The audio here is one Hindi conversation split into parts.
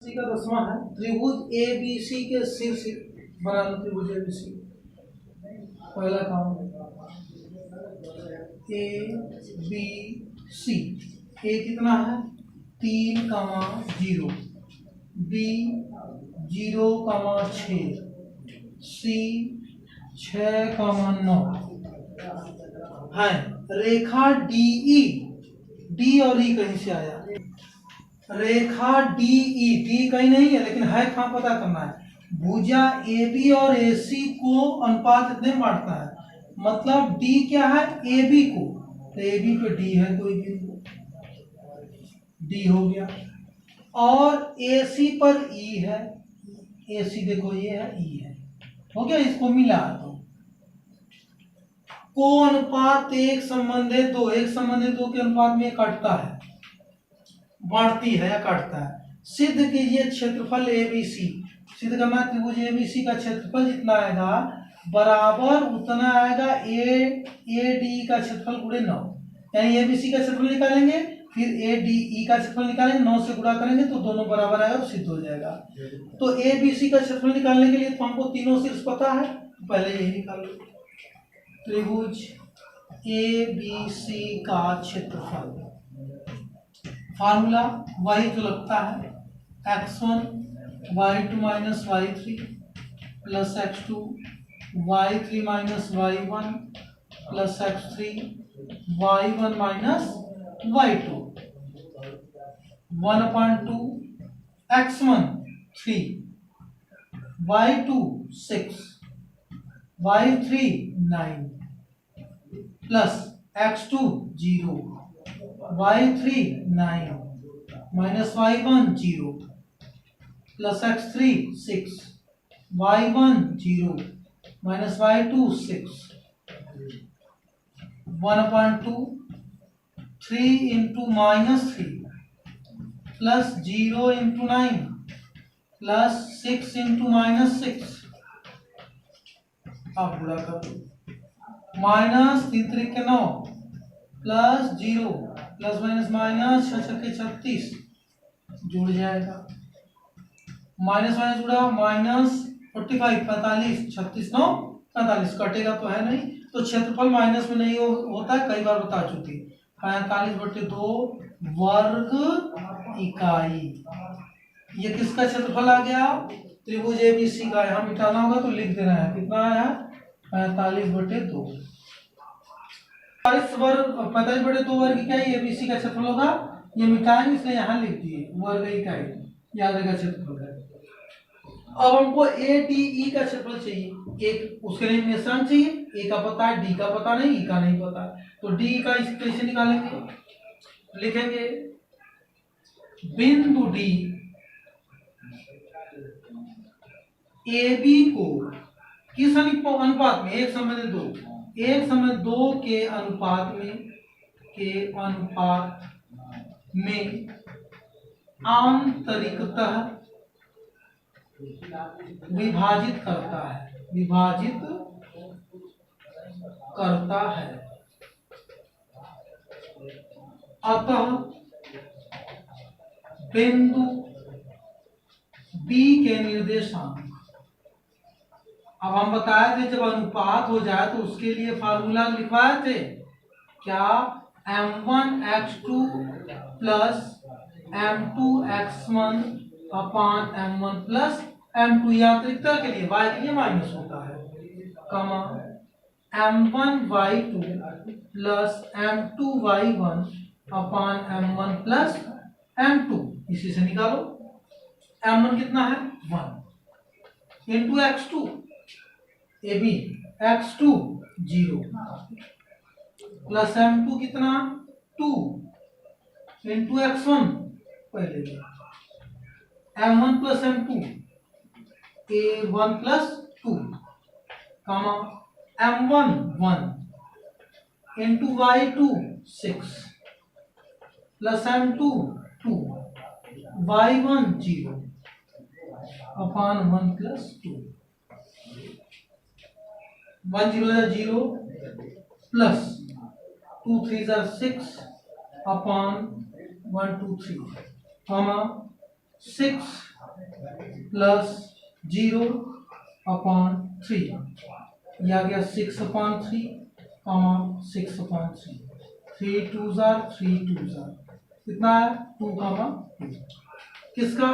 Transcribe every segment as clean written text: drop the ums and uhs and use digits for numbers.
सी का 10वां है त्रिभुज ए बी सी के शीर्ष बना दो। त्रिभुज ए बी सी पहला काम ए बी सी। ए कितना है 3,0, बी 0,6, सी 6,9 है। रेखा डी ई, डी और ई कहीं से आया, रेखा डी ई, डी कहीं नहीं है लेकिन है कहाँ पता करना है। भुजा ए बी और ए सी को अनुपात इतने बांटता है, मतलब डी क्या है ए बी को, तो ए बी पे डी है कोई भी, डी हो गया। और ए सी पर ई है, ए सी देखो ये है ई है, हो गया। इसको मिला दो। को अनुपात 1:2, 1:2 के अनुपात में कटता है, बढ़ती है या काटता है। सिद्ध कीजिए क्षेत्रफल एबीसी। सिद्ध करना त्रिभुज एबीसी का क्षेत्रफल जितना आएगा बराबर उतना आएगा ए डी का क्षेत्रफल गुणे 9, यानी एबीसी का क्षेत्रफल निकालेंगे फिर ए डी ई का क्षेत्रफल निकालेंगे, 9 से गुणा करेंगे तो दोनों बराबर आएगा, तो सिद्ध हो जाएगा। तो एबीसी का क्षेत्रफल निकालने के लिए तो हमको तीनों शीर्ष पता है, पहले यही निकाल लो। त्रिभुज एबीसी का क्षेत्रफल फार्मूला वही जो लगता है x1 y2 minus y3 plus x2 y3 minus y1 plus x3 y1 minus y2 1/2 x1 3 y2 6 y3 9 plus x2 0 y3 9 minus y1 0 plus x3 6 y1 0 minus y2 6 1/2 3 into minus 3 plus 0 into 9 plus 6 into minus 6। आप बुरा कर दो। माइनस 3 3 के 9 प्लस 0 प्लस माइनस माइनस 6 6 के 36 जुड़ जाएगा। माइनस माइनस जुड़ा माइनस 45 45 36 9 45 कटेगा तो है नहीं, तो क्षेत्रफल माइनस में नहीं होता है, कई बार बता चुकी। 45/2 वर्ग इकाई। ये किसका क्षेत्रफल आ गया त्रिभुज एबीसी का। यहाँ मिटाना होगा तो लिख देना है, कितना आया 45/2। 45/2 वर्ग इकाई एबीसी का क्षेत्रफल होगा। ये मिटाएंगे इसलिए यहाँ लिख दिए वर्ग इकाई, याद रहेगा क्षेत्रफल है। अब हमको ए डी ई का क्षेत्रफल चाहिए, एक उसके लिए निशान चाहिए, ए का पता है डी का पता नहीं, ई का नहीं पता, तो डी का कैसे निकालेंगे। लिखेंगे बिंदु डी ए बी को किस अनुपात में 1:2, 1:2 के अनुपात में आंतरिकतः विभाजित करता है, अतः बिंदु बी के निर्देशांक। अब हम बताए थे जब अनुपात हो जाए तो उसके लिए फार्मूला लिखवाए थे क्या, m1x2 प्लस m2x1 अपान m1 प्लस m2, यांत्रिकता के लिए y के लिए माइनस होता है, कमा m1y2 प्लस m2y1 अपान m1 प्लस m2। इसी से निकालो m1 कितना है 1 into x2 A B x2 0 plus m2 कितना 2 इंटू x1 पहले m1 plus m2 a1 plus 2 कमा m1 1 into y2 6 plus m2 2 y1 0 अपान 1 plus 2 1 0 0 plus 2 3 6 upon 1 2 3 comma 6 plus 0/3, यह आ गया 6/3, 6/3, 3 2 जार 3 2 जार, कितना है 2, किसका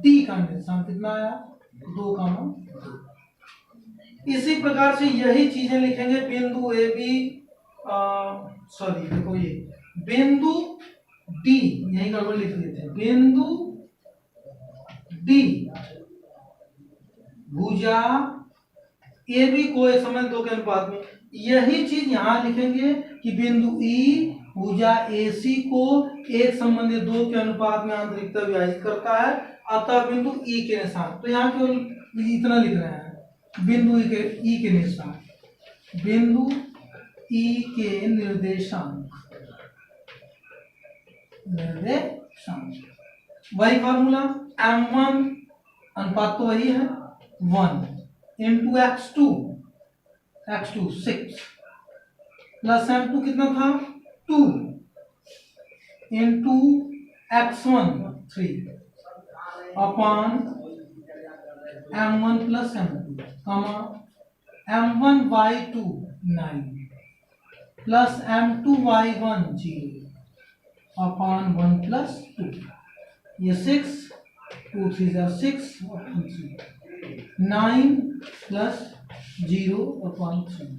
डी का निशान कितना आया 2, 2। इसी प्रकार से यही चीजें लिखेंगे बिंदु ए बी, सॉरी देखो ये बिंदु डी, यही गड़बड़ लिख देते हैं, बिंदु डी भुजा ए बी को एक समय 2 के अनुपात में, यही चीज यहां लिखेंगे कि बिंदु ई भुजा ए सी को एक संबंधी 2 के अनुपात में आंतरिकता विभाजित करता है, अतः बिंदु ई के निशान, तो यहाँ केवल इतना लिख रहे हैं, बिंदु ई के निशान, बिंदु ई के निर्देशांक, वही फार्मूला m1 अनुपात तो वही है 1 इंटू x2 6 प्लस m2 कितना था 2 into x1 3 upon m1 plus m2 m1/2 9 plus m2/1 0 upon 1 plus 2, ये 6 2 3 6 अपॉन 3 9 प्लस 0 अपॉन 3,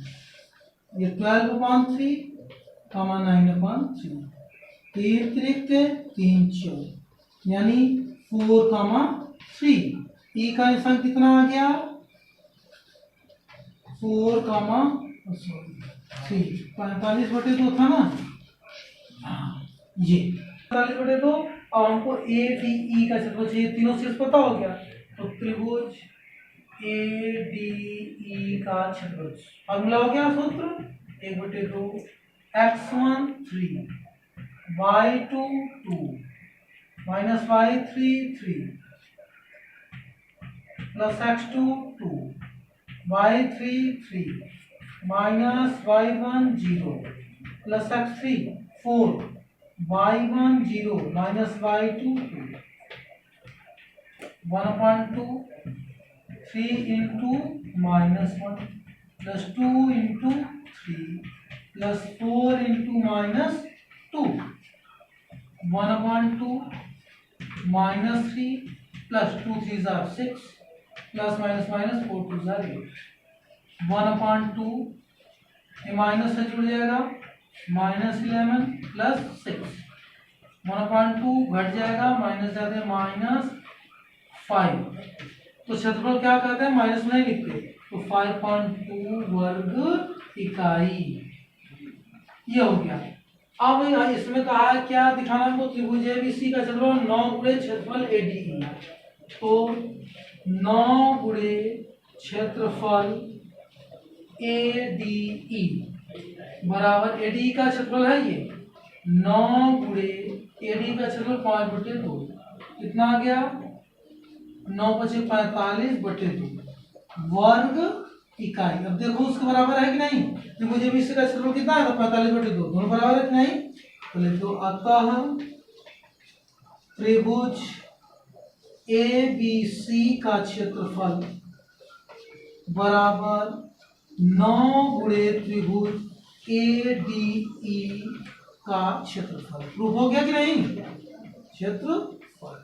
ये 12/3 9/3, 3 3 3 4 यानी 4, 3, ई का निशान कितना आ गया 4, 3, 45/2 था ना, ये 45/2। और हमको ए डी ई का क्षेत्रफल चाहिए, तीनों शीर्ष पता हो गया, तो त्रिभुज ए डी ई का क्षेत्रफल फॉर्मूला हो गया सूत्र 1/2 x1 3 y2 2 minus y3 3 plus x2 2 y3 3 minus y1 0 plus x3 4 y1 0 minus y2 2 1/2 3 into -1 plus 2 into 3 plus 4 into -2 1/2 -3 plus 2 3 6 plus minus 4 2 8 1/2 ये माइनस से जुड़ जाएगा -11 प्लस 6 1/2 घट जाएगा माइनस जाते हैं -5, तो क्षेत्रफल क्या कहते हैं माइनस में नहीं लिखते, तो 5.2 वर्ग इकाई, ये हो गया। अब इसमें कहा है क्या दिखाना हमको, त्रिभुज एबीसी का क्षेत्रफल 9 गुणे क्षेत्रफल एडीई, तो 9 गुणे क्षेत्रफल एडीई बराबर एडीई का क्षेत्रफल है ये 9 गुणे एडीई का क्षेत्रफल 5/2, कितना आ गया 9 × 5 = 45/2 वर्ग इकाई। अब देखो उसके बराबर है कि नहीं, त्रिभुज एबीसी का क्षेत्रफल कितना है 45/2, दोनों बराबर है कि नहीं, तो लिख दो अतः त्रिभुज एबीसी का क्षेत्रफल बराबर 9 गुणे त्रिभुज एडीई का क्षेत्रफल। प्रूफ हो गया कि नहीं, क्षेत्रफल।